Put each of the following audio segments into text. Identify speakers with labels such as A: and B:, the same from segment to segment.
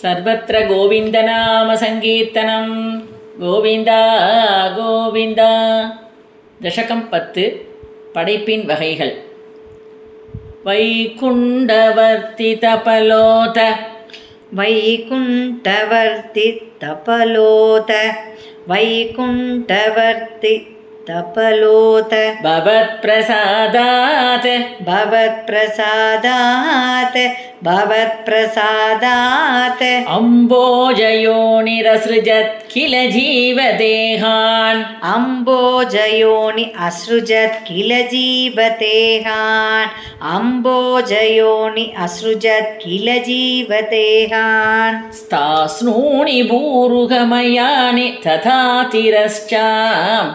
A: सर्वत्र गोविन्दनामसङ्कीर्तनं गोविन्दा गोविन्दा. தசகம் 10 படைப்பின் வகைகள். வைகுண்டவர்த்தி தபலோத
B: வைகுண்டவர்த்தி தபலோத வைகுண்டவர்த்தி தபலோத
A: பவத் பிரசாதாத்
B: பவத் பிரசாதாத் பவத் பிரசாதாத்
A: அம்போஜயோனிரஸ்ருஜத் கில ஜீவதேகான்
B: அம்போஜயோனி அஸ்ருஜத் கில ஜீவதேகான் அம்போஜயோனி அஸ்ருஜத் கில ஜீவதேகான்
A: ஸ்தாஸ்னூனி பூருகமயானி ததாதிரஸ்சாம்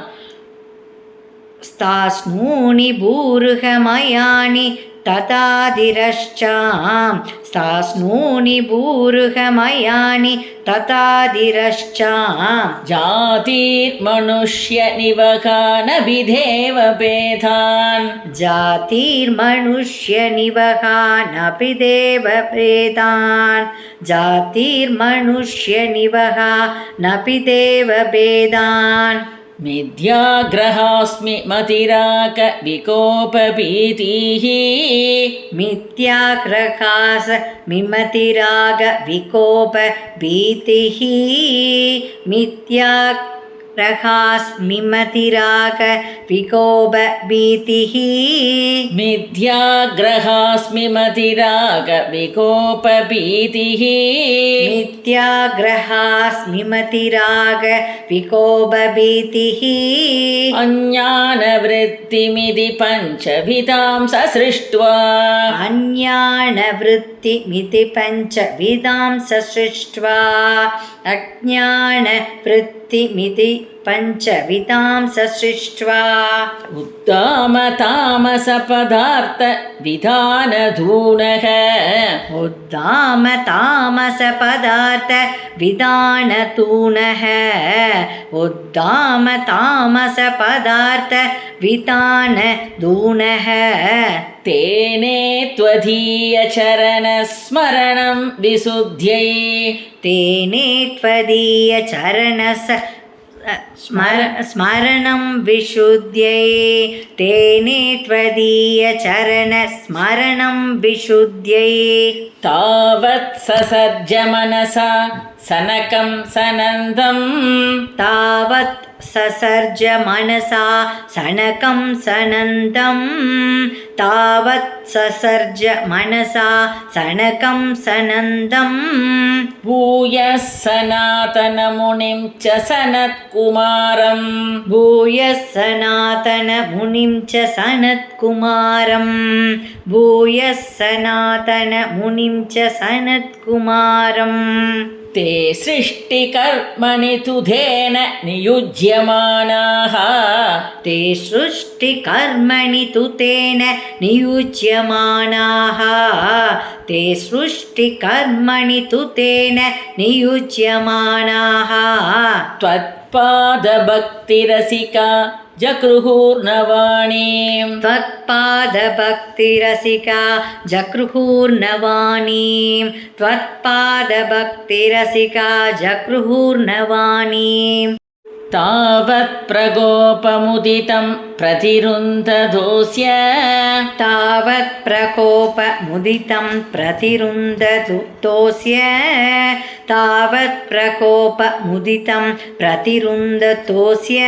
B: ஸ்தாஸ்னூனி பூருகமயானி ததாதிரஷ்சாம் ஸ்தாஸ்னூனி பூருகமயானி ததாதிரஷ்சாம்
A: ஜாதீர் மனுஷ்ய நிவகானபிதேவ பேதான்
B: ஜாதீர் மனுஷ்ய நிவகானபிதேவ பேதான் ஜாதீர் மனுஷ்ய நிவகானபிதேவ பேதான்
A: மித்யாக்ரஹாஸ்மி மதிராக விகோபபீதிஹ
B: மித்யாக்ரஹாஸ் மிமதிராக விகோப பீதிஹ மித்யாக்ரஹாஸ் மிமதிராக விகோப பீதிஹ
A: மித்யாக்ரஹாஸ்மி மதிராக விகோபபீதிஹ
B: மித்யாக்ரஹாஸ் மிமதிராக விகோப பீதிஹ
A: அஞ்ஞானவ்ருத்திமிதி பஞ்சவிதாம் சஸ்ருஷ்ட்வா
B: அஞ்ஞானவ்ருத்திமிதி பஞ்சவிதாம் சஸ்ருஷ்ட்வா அஞ்ஞானவ்ருத்திமிதி பஞ்சவிதாம் சஸ்ருஷ்ட்வா
A: உத்தாம தாமச பதார்த்த விதானதூனக
B: உத்தாம தாமச பதார்த்த விதானதூனக உத்தாம தாமச பதார்த்த விதானதூனக
A: தேனே த்வதீய சரண ஸ்மரணம் விசுத்யை
B: தேனே த்வதீய சரண ஸ்மரணம் விஷுத்யை தேனே த்வதீய சரண ஸ்மரணம் விஷுத்யை
A: தாவத் சசர்ஜ மனசா சனகம் சனந்தம்
B: தாவத் சசர்ஜ மனசா சனகம் சனந்தம் தாவத் சசர்ஜ மனசா சனகம் சனந்தம்
A: பூயः சநாதன முனிம் ச சனத்குமாரம்
B: பூயः சநாதன முனிம் ச சனத்குமாரம் பூயः சநாதன முனிம் ச சனத்குமாரம்
A: ते सृष्टिकर्मणि तुधेन नियुज्यमानाः
B: ते सृष्टिकर्मणि तुतेन नियुज्यमानाः ते सृष्टिकर्मणि तुतेन नियुज्यमानाः
A: त्वत्पादभक्तिरसिका जगृहुर्नवाणीं
B: त्वत्पादभक्तिरसिका जगृहुर्नवाणीं त्वत्पादभक्तिरसिका जगृहुर्नवाणीं
A: तावत् प्रकोपमुदितं प्रतिरुन्धदोऽस्य
B: तावत् प्रकोपमुदितं प्रतिरुन्धतोऽस्य तावत् प्रकोपमुदितं प्रतिरुन्धतोऽस्य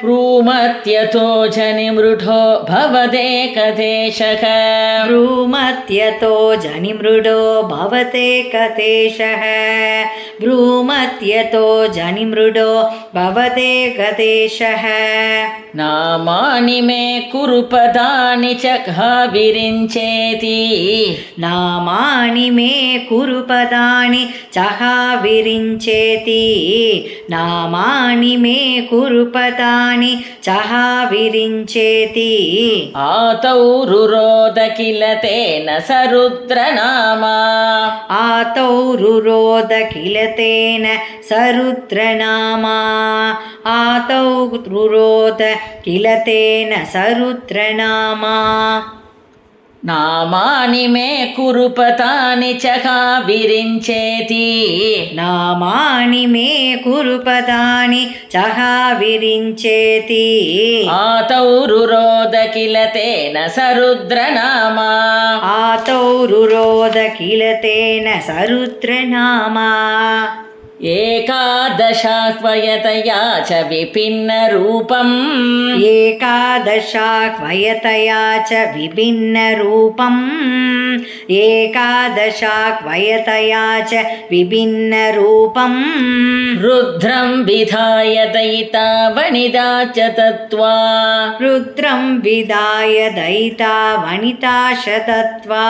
A: ब्रूमत्यतो जनिमृढो भवदेकदेशः
B: ब्रूमत्यतो जनिमृढो भवदेकदेशः ब्रूमत्यतो जनिमृढो भवदेकदेशः
A: नामानि मे कुरु पदानि च घाविरिञ्चेति
B: नामानि मे कुरु पदानि चहाविरिञ्चेति नामानि मे कुरु पदानि चहाविरिञ्चेति
A: आतौ रुरोद किल तेन सरुद्रनामा
B: आतौ रुरोद किल तेन सरुद्रनामा आतौ रुरोद किल तेन सरुद्रनामा
A: नामानि मे कुरुपतानि च का विरिञ्चेति
B: नामानि मे कुरुपदानि चः विरिञ्चेति
A: आतौ रुरोद किल तेन सरुद्रनामा
B: आतौ रुरोद किल तेन सरुद्रनामा
A: एकादशाह्वयतया च विभिन्नरूपम्
B: एकादशाह्वयतया च विभिन्नरूपम् एकादशाह्वयतया च विभिन्नरूपम्
A: रुद्रं विधाय दयिता वनिता च तत्त्वा
B: रुद्रं विदाय दयिता वनिता शतत्वा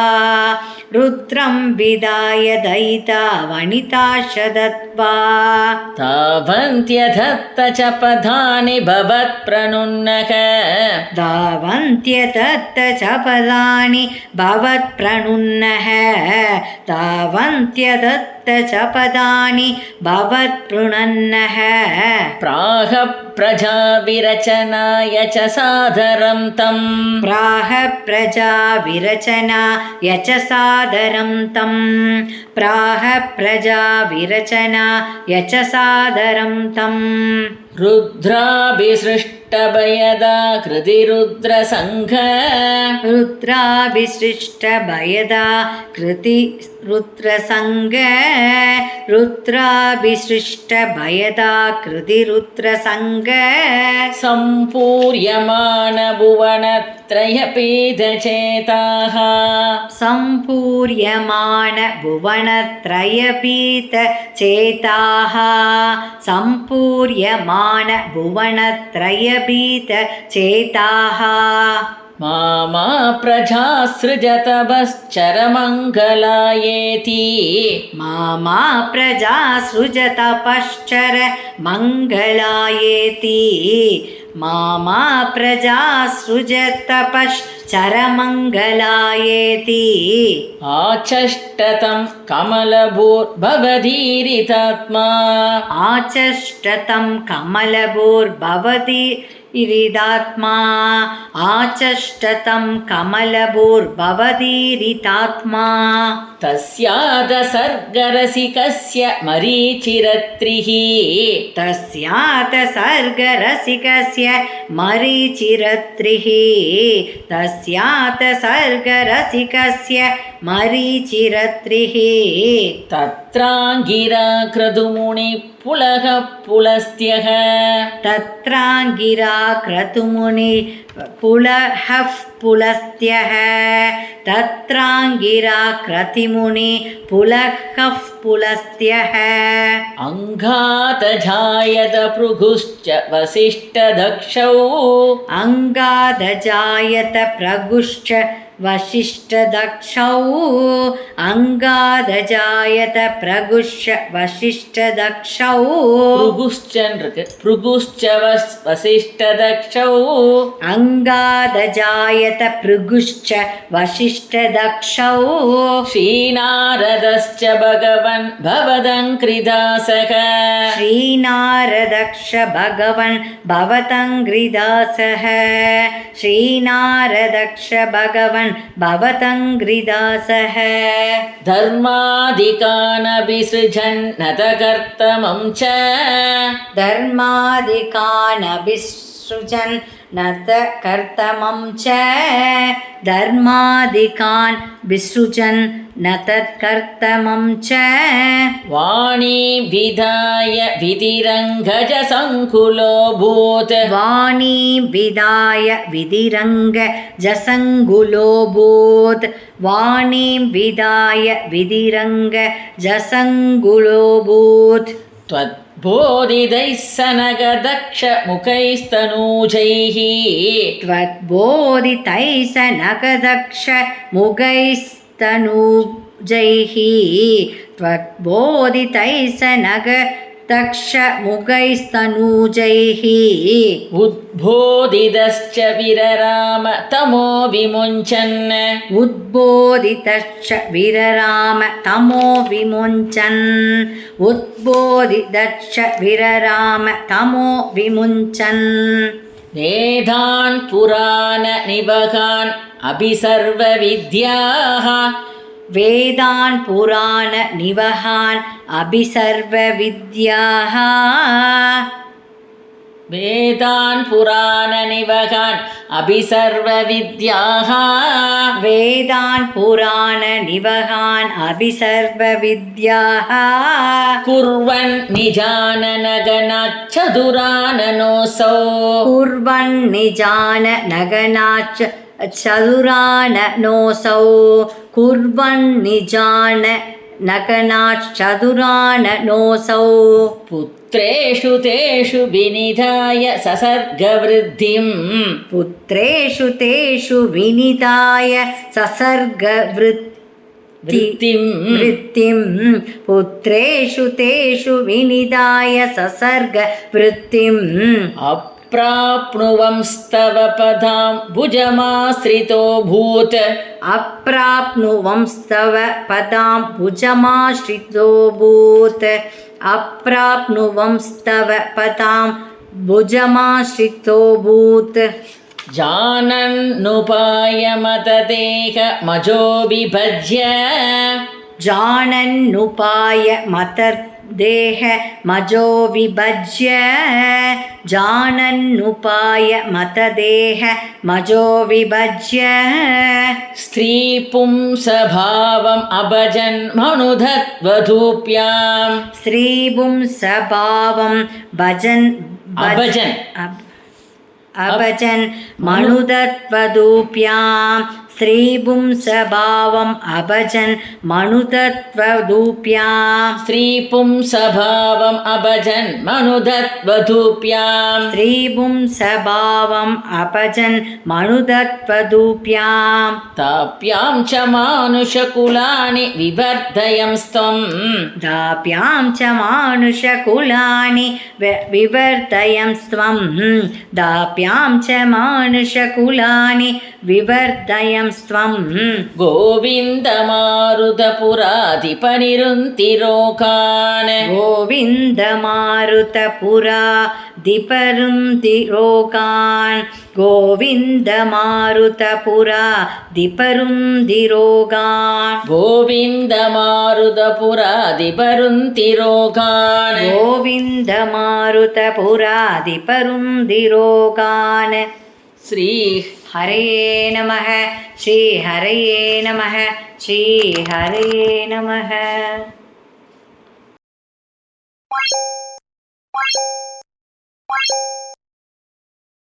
B: रुद्रं विदाय दयिता वनिता शतत्वा
A: तावन्त्यधत्त च पदानि भवत्प्रणुन्नः
B: तावन्त्यदत्त च पदानि भवत्प्रणुन्नः तावन्त्यदत्त च पदानि भवत्प्रणुन्नः
A: प्राह प्रजा विरचनाय च सादरं तम्
B: प्राह प्रजा विरचनाय च सादरं तम् प्राह प्रजा विरचनाय च सादरं तम्
A: रुद्राभिसृष्टभयदा कृतिरुद्रसङ्घ
B: रुद्राभिसृष्टभयदा कृति रुद्रसङ्ग रुद्राभिसृष्टभयदा कृतिरुद्रसङ्ग
A: सम्पूर्यमान भुवनत्रयपीतचेताः
B: सम्पूर्यमान भुवनत्रयपीतचेताः सम्पूर्यमान भुवनत्रयपीतचेताः
A: मामा प्रजा सृजतपश्चरमङ्गलायेति
B: मामा प्रजा सृजतपश्चर मङ्गलायेति मामा प्रजा सृजतपश्चरमङ्गलायेति
A: आचष्टतं कमलभूर्भवधीरितात्मा
B: आचष्टतं कमलभूर्भवतीरितात्मा आचष्टतं कमलभूर्भवतीरितात्मा
A: तस्यादसर्गरसिकस्य मरीचिरत्रिः
B: तस्यातसर्गरसिकस्य मरीचिरत्रिः तस्यातसर्गरसिकस्य मरीचिरत्रिः
A: तत्राङ्गिरा क्रतुमुनिपुलः पुलस्त्यः
B: तत्राङ्गिरा क्रतुमुनि पुलः पुलस्त्यः तत्राङ्गिरा क्रतिमुनि पुलः पुलस्त्यः
A: अङ्गातजायत भृगुश्च वसिष्ठदक्षौ
B: अङ्गादजायत भृगुश्च वसिष्ठदक्षौ अङ्गादजायत भृगुश्च वसिष्ठदक्षौ
A: भृगुश्च वसिष्ठदक्षौ
B: अङ्गादजायत भृगुश्च वसिष्ठदक्षौ
A: श्रीनारदश्च भगवन् भवदङ्कृदासः
B: श्रीनारदक्ष भगवन् भवतङ्घ्रिदासः श्रीनारदक्ष भगवन् भवतङ्घ्रिदासः
A: धर्मादिकानभिसृजन्नतकर्तमं च
B: धर्मादिकानभिसृजन् नतकर्तमं च धर्मादिकान् विसृजन् नतत्कर्तमं च
A: वाणी विधाय विधिरङ्गजसङ्कुलोऽभूत्
B: वाणी विदाय विधिरङ्गजसङ्कुलोऽभूत् वाणी विदाय विधिरङ्गजसङ्कुलोऽभूत्
A: त्वद्बोधितैः सनगदक्षमुखैस्तनूजैः
B: त्वद्बोधितैः सनगदक्षमुखैस्तनूजैः त्वद्बोधितैः सनगदक्षमुखैस्तनूजैः
A: उद्बोधितश्च विरराम तमो विमुञ्चन्
B: उद्बोधितश्च विरराम तमो विमुञ्चन् उद्बोधितश्च विरराम तमो विमुञ्चन्
A: वेदान् पुराणनिवहान् अभिसर्वविद्याः
B: वेदान् पुराण निवहान् अभिसर्वविद्याः
A: वेदान् पुराणनिवहान् अभिसर्वविद्याः
B: वेदान् पुराण निवहान् अभिसर्वविद्याः
A: कुर्वन् निजाननगनाच्चतुराननोऽसौ
B: कुर्वन् निजान नगनाच्च चतुराननोऽसौ कुर्वन् निजान नगनाच्चतुराननोऽसौ
A: पुत्रेषु तेषु विनिधाय ससर्गवृद्धिम्
B: पुत्रेषु तेषु विनिधाय
A: वृत्तिम्
B: वृत्तिं पुत्रेषु तेषु विनिधाय ससर्गवृत्तिम्
A: अप्राप्नुवंस्तव पदां भुजमाश्रितोऽभूत्
B: अप्राप्नुवंस्तव पदां भुजमाश्रितोऽभूत् अप्राप्नुवंस्तव पदां भुजमाश्रितोऽभूत्
A: जानन्नुपायमतदेहमजो विभज्य
B: जानन्नुपायमतदेहमजो विभज्य जानन्नुपायमतदेहमजो विभज्य
A: स्त्रीपुंसभावम् अभजन् मनुधत्वधूप्याम्
B: स्त्रीपुंसभावं अभजन् मनुदत्वदूप्यां स्त्रीपुंसभावम् अभजन् मनुदत्वदूप्यां
A: स्त्रीपुंसभावम् अभजन् मनुधत्वधूप्याम्
B: स्त्रीपुंसभावम् अभजन् मनुदत्वदूप्यां
A: ताप्यां च मानुषकुलानि विवर्धयंस्त्वम्
B: दाप्यां च मानुषकुलानि विवर्धयंस्त्वं दाप्यां च मानुषकुलानि विवर्धयंस्त्वं
A: गोविन्दमारुतपुराधिपनिरुन्तिरोकान्
B: गोविन्दमारुतपुराधिपरुन्तिरोगान् गोविन्दमारुतपुराधिपरुन्तिरोगान्
A: गोविन्दमारुतपुराधिपरुन्तिरोकान्
B: गोविन्दमारुतपुराधिपरुन्तिरोगान्
A: श्री
B: हरये नमः श्री हरये नमः श्री हरये नमः।